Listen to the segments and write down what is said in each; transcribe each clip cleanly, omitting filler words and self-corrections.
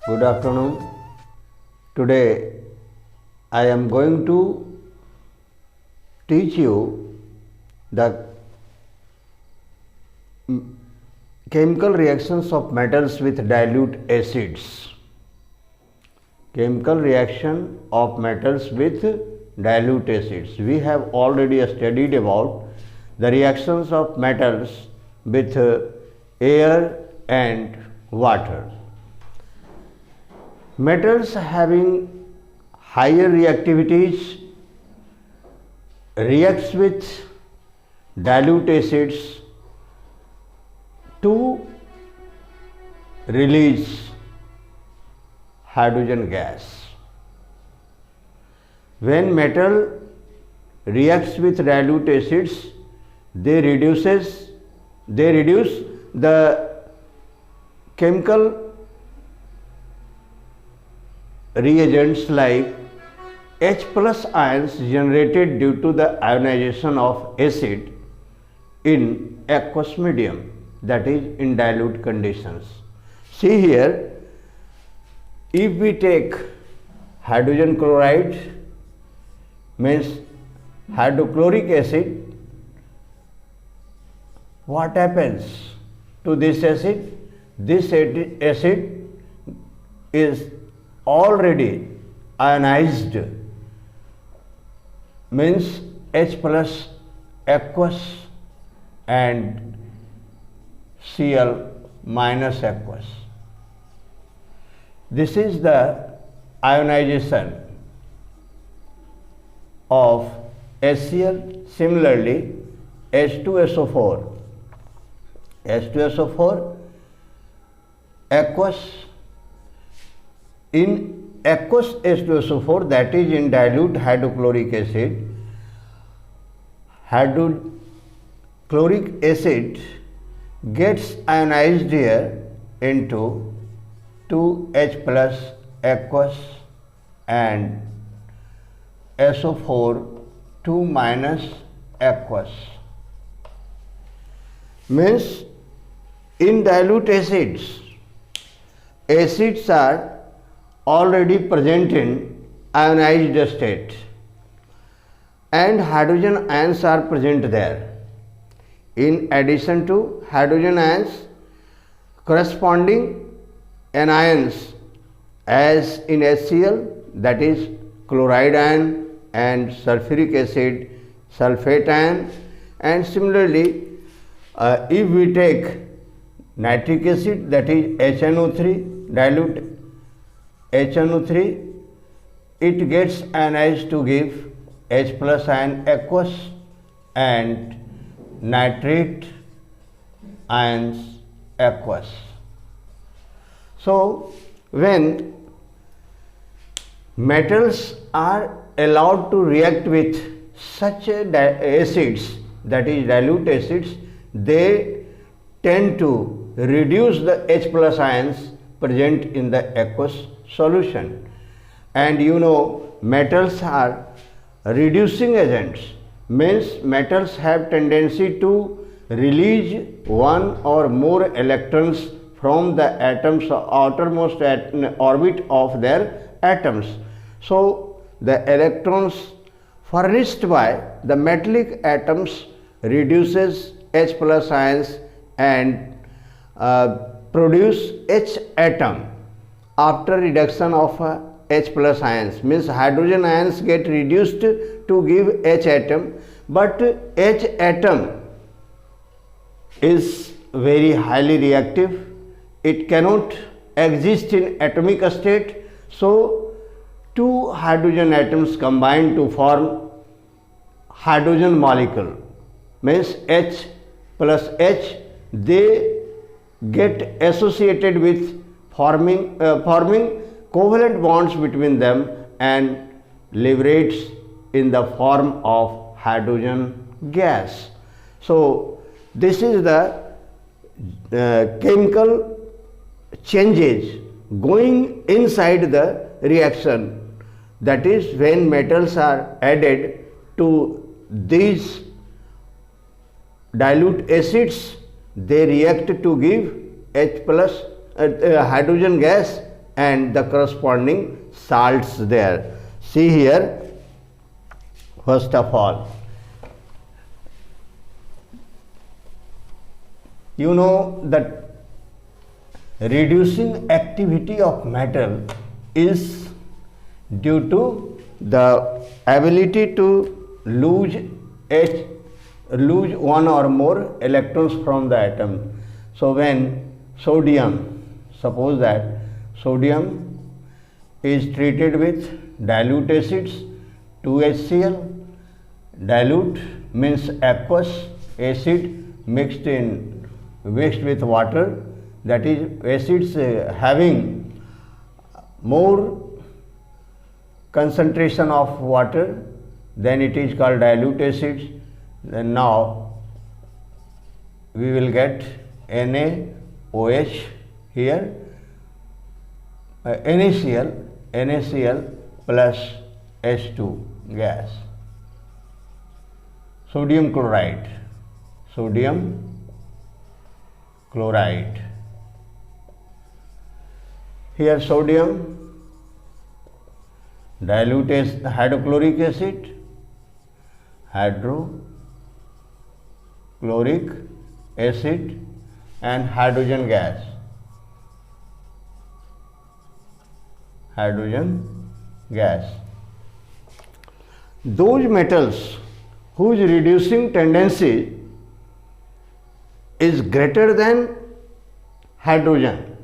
Good afternoon. Today I am going to teach you the chemical reactions of metals with dilute acids. Chemical reaction of metals with dilute acids. We have already studied about the reactions of metals with air and water. Metals having higher reactivities reacts with dilute acids to release hydrogen gas. When metal reacts with dilute acids, they reduce the chemical reagents like H plus ions generated due to the ionization of acid in aqueous medium, that is in dilute conditions. See here, if we take hydrogen chloride means hydrochloric acid, what happens to this acid? This acid is already ionized, means H plus aqueous and Cl minus aqueous. This is the ionization of HCl. Similarly, H2SO4 aqueous. In aqueous H2SO4, that is in dilute hydrochloric acid, hydrochloric acid gets ionized here into 2H plus aqueous and SO4 2 minus aqueous. Means in dilute acids are already present in ionized state and hydrogen ions are present there. In addition to hydrogen ions, corresponding anions as in HCl, that is chloride ion and sulfuric acid, sulfate ion, and similarly if we take nitric acid, that is HNO3, dilute HNO3, it gets ionized to give H plus ion aqueous and nitrate ions aqueous. So when metals are allowed to react with such acids, that is dilute acids, they tend to reduce the H plus ions present in the aqueous solution. And you know, metals are reducing agents, means metals have tendency to release one or more electrons from the atoms outermost orbit of their atoms. So the electrons furnished by the metallic atoms reduces H plus ions and produce H atom after reduction of H plus ions, means hydrogen ions get reduced to give H atom, but H atom is very highly reactive. It cannot exist in atomic state, so two hydrogen atoms combine to form hydrogen molecule, means H plus H, they get associated with forming covalent bonds between them and liberates in the form of hydrogen gas. So this is the chemical changes going inside the reaction, that is when metals are added to these dilute acids, they react to give H plus hydrogen gas and the corresponding salts there. See here, first of all, you know that reducing activity of metal is due to the ability to lose one or more electrons from the atom. So when sodium, suppose that sodium is treated with dilute acids, 2HCl, dilute means aqueous, acid mixed with water, that is acids having more concentration of water, then it is called dilute acids. Then now we will get NaOH here, NaCl plus H2 gas, sodium chloride, here sodium, dilute hydrochloric acid, hydrochloric acid and hydrogen gas, those metals whose reducing tendency is greater than hydrogen.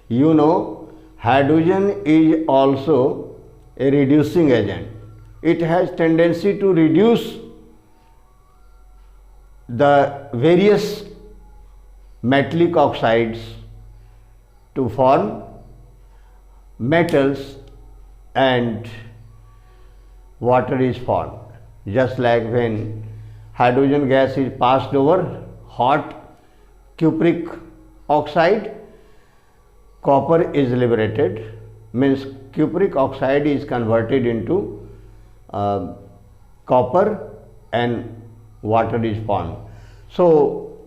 You know, hydrogen is also a reducing agent. It has tendency to reduce the various metallic oxides to form metals and water is formed. Just like when hydrogen gas is passed over hot cupric oxide, copper is liberated, means cupric oxide is converted into copper and water is formed. So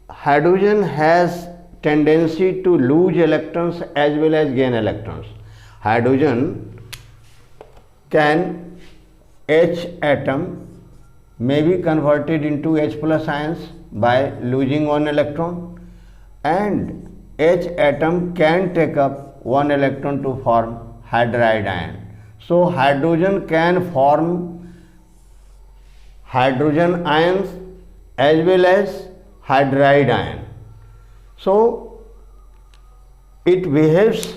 hydrogen has tendency to lose electrons as well as gain electrons. Hydrogen can, H atom may be converted into H plus ions by losing one electron, and H atom can take up one electron to form hydride ion. So hydrogen can form hydrogen ions as well as hydride ion. So it behaves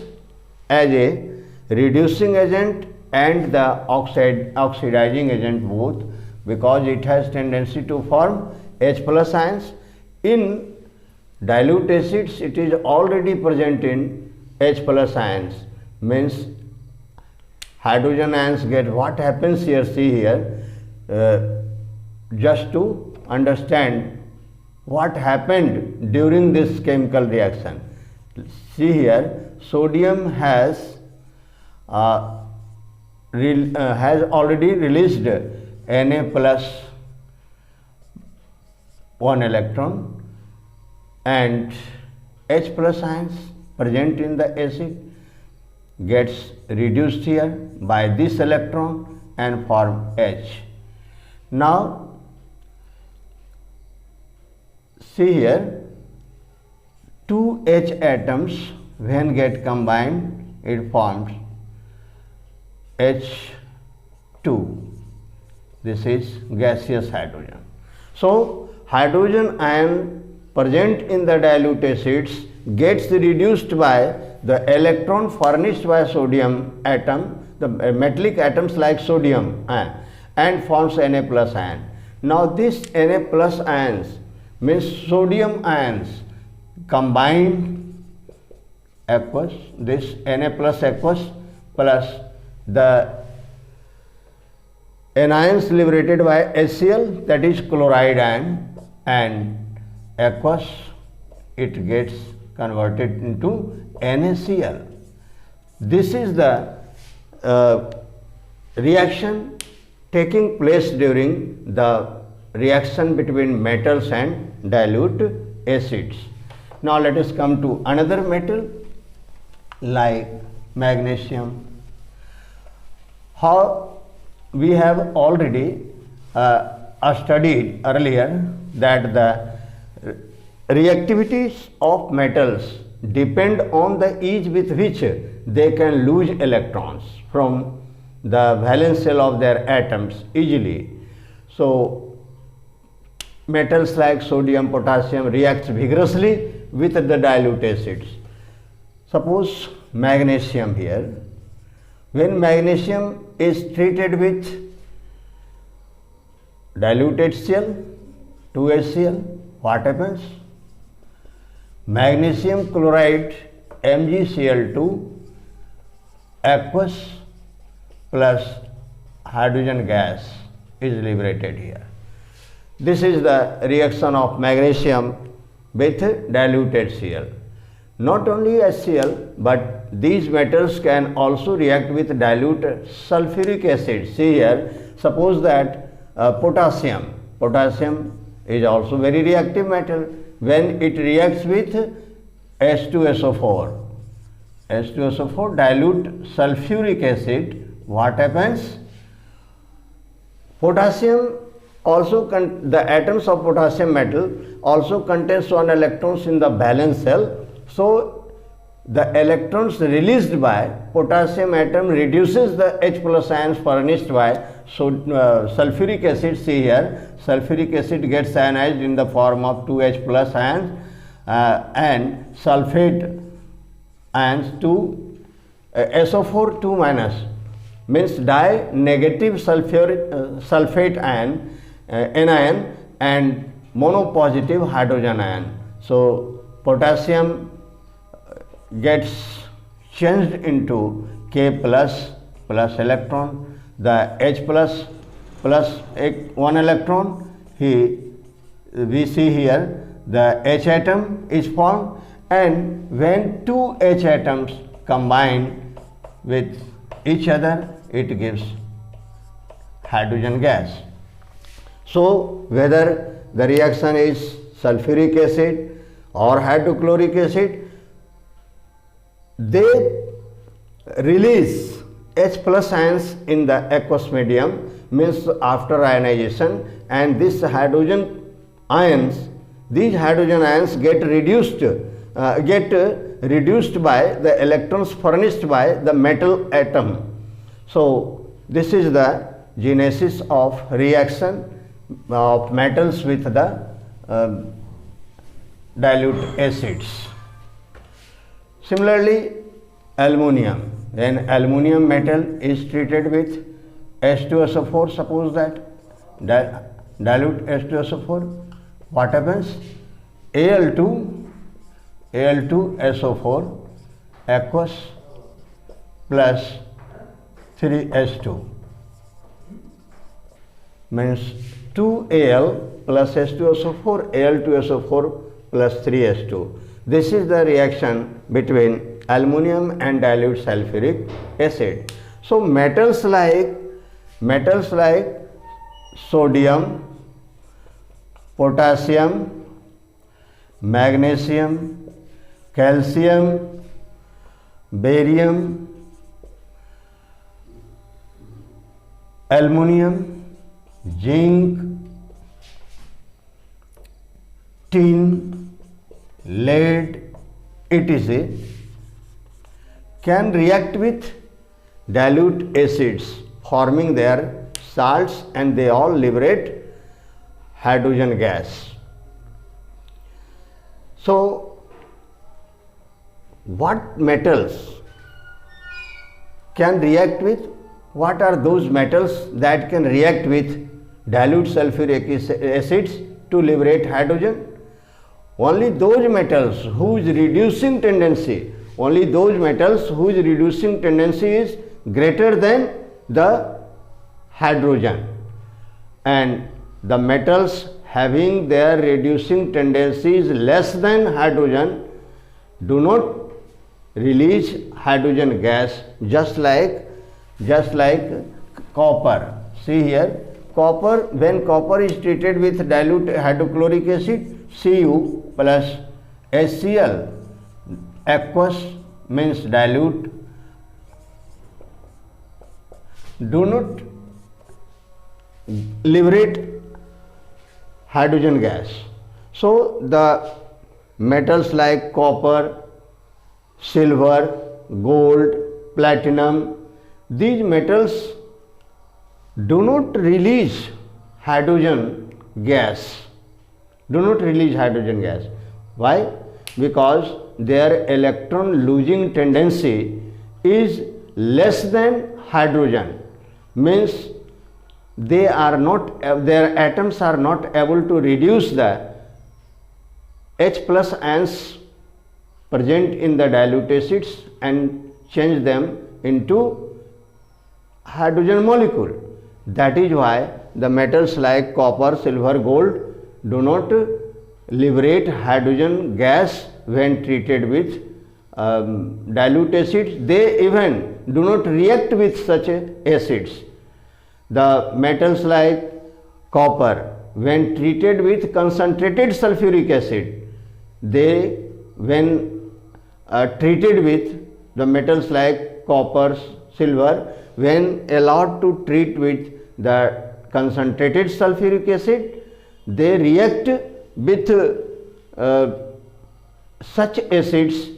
as a reducing agent and the oxidizing agent both, because it has tendency to form H plus ions. In dilute acids it is already present in H plus ions, means hydrogen ions get, what happens here, see here, just to understand what happened during this chemical reaction. See here, sodium has already released Na plus one electron, and H plus ions present in the acid gets reduced here by this electron and form H. Now see here, two H atoms when get combined, it forms H2. This is gaseous hydrogen. So hydrogen ion present in the dilute acids gets reduced by the electron furnished by sodium atom, the metallic atoms like sodium ion, and forms Na plus ion. Now this Na plus ions means sodium ions combined aqueous, this Na plus aqueous plus the anions liberated by HCl, that is chloride ion, and aqueous, it gets converted into NaCl. This is the reaction taking place during the reaction between metals and dilute acids. Now let us come to another metal, like magnesium. How we have already studied earlier that the reactivities of metals depend on the ease with which they can lose electrons from the valence shell of their atoms easily. So metals like sodium, potassium reacts vigorously with the dilute acids. Suppose magnesium here. When magnesium is treated with dilute HCl, 2HCl, what happens? Magnesium chloride MgCl2 aqueous plus hydrogen gas is liberated here. This is the reaction of magnesium with dilute HCl. Not only HCl, but these metals can also react with dilute sulfuric acid. See here, suppose that potassium is also very reactive metal. When it reacts with H2SO4, dilute sulfuric acid, what happens? Potassium also, the atoms of potassium metal also contains 1 electrons in the valence shell. So the electrons released by potassium atom reduces the H plus ions furnished by sulfuric acid. See here, sulfuric acid gets ionized in the form of 2H plus ions and sulfate ions to SO4 2 minus means di-negative sulfate ion, anion and monopositive hydrogen ion. So potassium gets changed into K plus electron, the H plus 1 electron. We see here the H atom is formed, and when two H atoms combine with each other, it gives hydrogen gas. So whether the reaction is sulfuric acid or hydrochloric acid, they release H plus ions in the aqueous medium, means after ionization, and these hydrogen ions get reduced by the electrons furnished by the metal atom. So this is the genesis of reaction of metals with the dilute acids. Similarly, aluminium. When aluminium metal is treated with H2SO4, suppose that dilute H2SO4, what happens? Al2SO4 aqueous plus 3H2 means 2Al plus H2SO4, Al2SO4 plus 3H2. This is the reaction between aluminum and dilute sulfuric acid. So metals like sodium, potassium, magnesium, calcium, barium, aluminum, zinc, tin, lead, etc. can react with dilute acids, forming their salts, and they all liberate hydrogen gas. So what metals can react with? What are those metals that can react with dilute sulfuric acids to liberate hydrogen? Only those metals whose reducing tendency is greater than the hydrogen, and the metals having their reducing tendency is less than hydrogen do not release hydrogen gas, just like copper. See here, when copper is treated with dilute hydrochloric acid, Cu plus HCl aqueous means dilute, do not liberate hydrogen gas. So the metals like copper, silver, gold, platinum, these metals do not release hydrogen gas. Why? Because their electron losing tendency is less than hydrogen, means they are not, their atoms are not able to reduce the H plus ions present in the dilute acids and change them into hydrogen molecule. That is why the metals like copper, silver, gold do not liberate hydrogen gas when treated with dilute acids. They even do not react with such acids. The metals like copper, when treated with concentrated sulfuric acid, they, when treated with the metals like copper, silver, when allowed to treat with the concentrated sulfuric acid, they react with such acids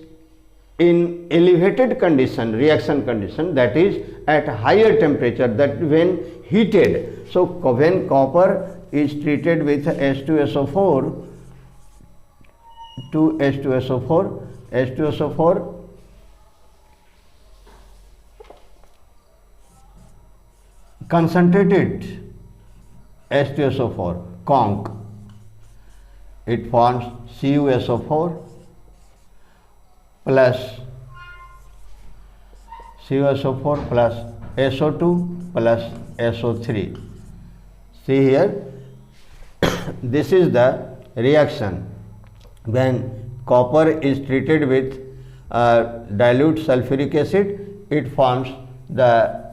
in elevated condition, reaction condition, that is at higher temperature, that when heated. So when copper is treated with H2SO4, H2SO4 concentrated H2SO4 conc, it forms CuSO4 plus CuSO4 plus SO2 plus SO3. See here, this is the reaction when copper is treated with dilute sulfuric acid. It forms the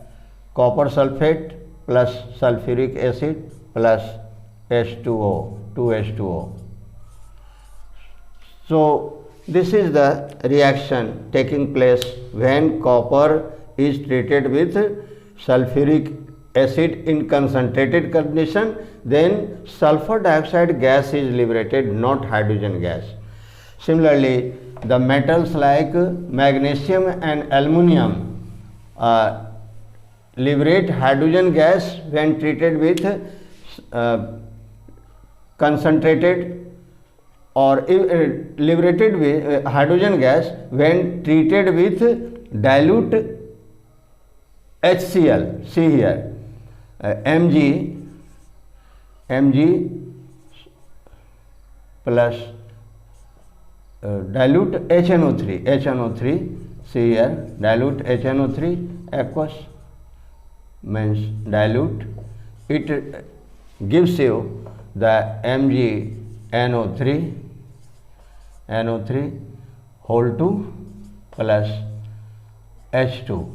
copper sulfate plus sulfuric acid plus H2O, 2H2O. So this is the reaction taking place when copper is treated with sulfuric acid in concentrated condition, then sulfur dioxide gas is liberated, not hydrogen gas. Similarly, the metals like magnesium and aluminum liberate hydrogen gas when treated with concentrated, or liberated with hydrogen gas when treated with dilute HCl. See here, Mg plus dilute HNO3, see here, dilute HNO3 aqueous means dilute, it gives you the MgNO3 whole 2 plus H2.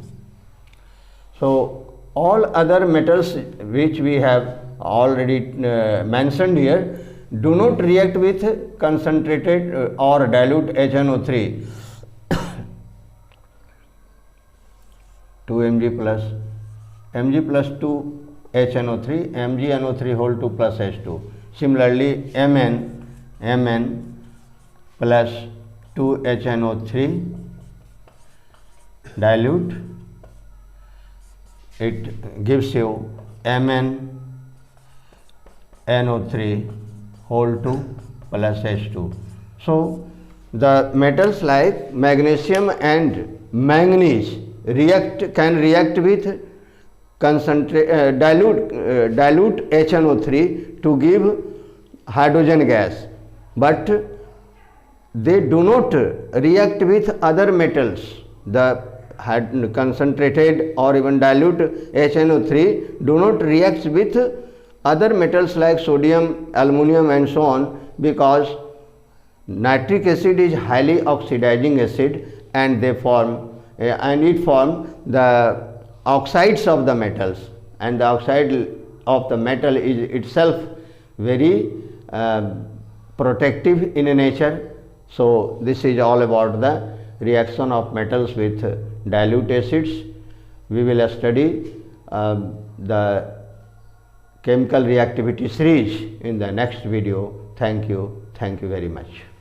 So all other metals which we have already mentioned here do not react with concentrated or dilute HNO3. 2Mg plus 2 HNO3, MgNO3 whole 2 plus H2. Similarly, Mn plus 2 HNO3 dilute, it gives you MnNO3 whole 2 plus H2. So the metals like magnesium and manganese can react with dilute HNO3 to give hydrogen gas, but they do not react with other metals. The concentrated or even dilute HNO3 do not react with other metals like sodium, aluminum and so on, because nitric acid is highly oxidizing acid and they form it form the oxides of the metals, and the oxide of the metal is itself very protective in nature. So this is all about the reaction of metals with dilute acids. We will study the chemical reactivity series in the next video. Thank you very much.